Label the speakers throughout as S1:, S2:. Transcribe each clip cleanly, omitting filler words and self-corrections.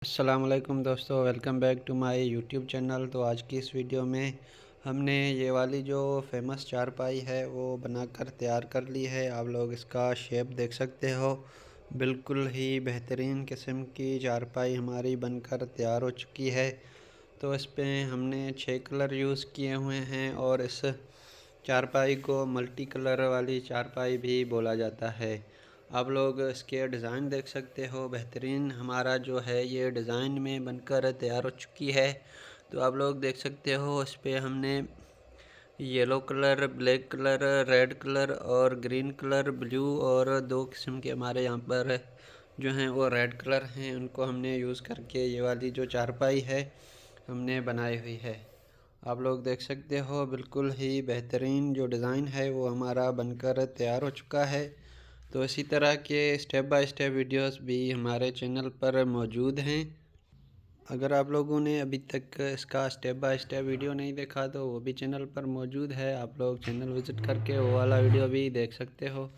S1: अस्सलाम वालेकुम दोस्तों, welcome back to my YouTube channel. तो आज की इस वीडियो में हमने ये वाली जो फेमस चारपाई है वो बनाकर तैयार कर ली है। आप लोग इसका शेप देख सकते हो, बिल्कुल ही बेहतरीन किस्म की चारपाई हमारी बनकर तैयार हो चुकी है। तो इस पे हमने 6 कलर यूज़ किए हुए हैं और इस चारपाई को मल्टी कलर वाली चारपाई भी बोला जाता है। आप लोग इसके डिज़ाइन देख सकते हो, बेहतरीन हमारा जो है ये डिज़ाइन में बनकर तैयार हो चुकी है। तो आप लोग देख सकते हो, इस पर हमने yellow colour, black colour, red colour और ग्रीन कलर, ब्लू और 2 किस्म के हमारे यहाँ पर जो हैं वो रेड कलर हैं, उनको हमने यूज़ करके ये वाली जो चारपाई है हमने बनाई हुई है। आप लोग देख सकते हो, बिल्कुल ही बेहतरीन जो डिज़ाइन है वो हमारा बनकर तैयार हो चुका है। तो इसी तरह के स्टेप बाय स्टेप वीडियोस भी हमारे चैनल पर मौजूद हैं। अगर आप लोगों ने अभी तक इसका स्टेप बाय स्टेप वीडियो नहीं देखा तो वो भी चैनल पर मौजूद है, आप लोग चैनल विज़िट करके वो वाला वीडियो भी देख सकते हो।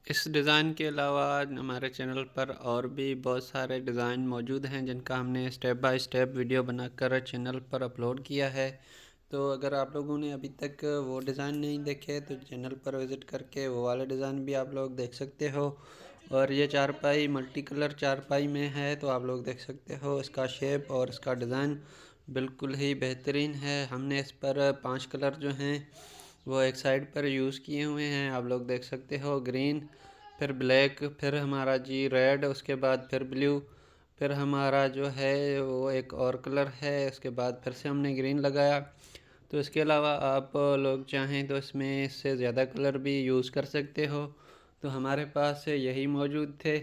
S1: इस डिज़ाइन के अलावा हमारे चैनल पर और भी बहुत सारे डिज़ाइन मौजूद हैं जिनका हमने स्टेप बाय स्टेप वीडियो बनाकर चैनल पर अपलोड किया है। तो अगर आप लोगों ने अभी तक वो डिज़ाइन नहीं देखे तो चैनल पर विज़िट करके वो वाले डिज़ाइन भी आप लोग देख सकते हो। और ये चारपाई मल्टी कलर चारपाई में है, तो आप लोग देख सकते हो इसका शेप और इसका डिज़ाइन बिल्कुल ही बेहतरीन है। हमने इस पर 5 कलर जो हैं वो एक साइड पर यूज़ किए हुए हैं। आप लोग देख सकते हो, ग्रीन, फिर ब्लैक, फिर हमारा जी रेड, उसके बाद फिर ब्लू, फिर हमारा जो है वो एक और कलर है, उसके बाद फिर से हमने ग्रीन लगाया। तो इसके अलावा आप लोग चाहें तो इसमें इससे ज़्यादा कलर भी यूज़ कर सकते हो। तो हमारे पास यही मौजूद थे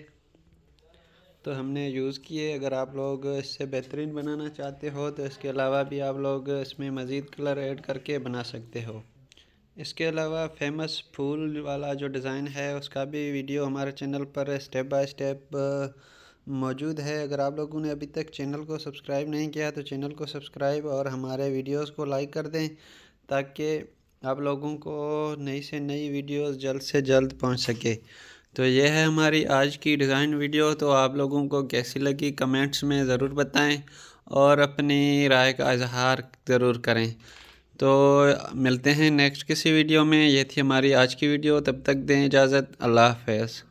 S1: तो हमने यूज़ किए। अगर आप लोग इससे बेहतरीन बनाना चाहते हो तो इसके अलावा भी आप लोग इसमें मज़ीद कलर ऐड करके बना सकते हो। इसके अलावा फेमस फूल वाला जो डिज़ाइन है उसका भी वीडियो हमारे चैनल पर स्टेप बाय स्टेप मौजूद है। अगर आप लोगों ने अभी तक चैनल को सब्सक्राइब नहीं किया तो चैनल को सब्सक्राइब और हमारे वीडियोस को लाइक कर दें, ताकि आप लोगों को नई से नई वीडियोस जल्द से जल्द पहुंच सके। तो ये है हमारी आज की डिज़ाइन वीडियो। तो आप लोगों को कैसी लगी कमेंट्स में ज़रूर बताएं और अपनी राय का इजहार ज़रूर करें। तो मिलते हैं नेक्स्ट किसी वीडियो में। ये थी हमारी आज की वीडियो, तब तक दें इजाज़त। अल्लाह हाफ़िज़।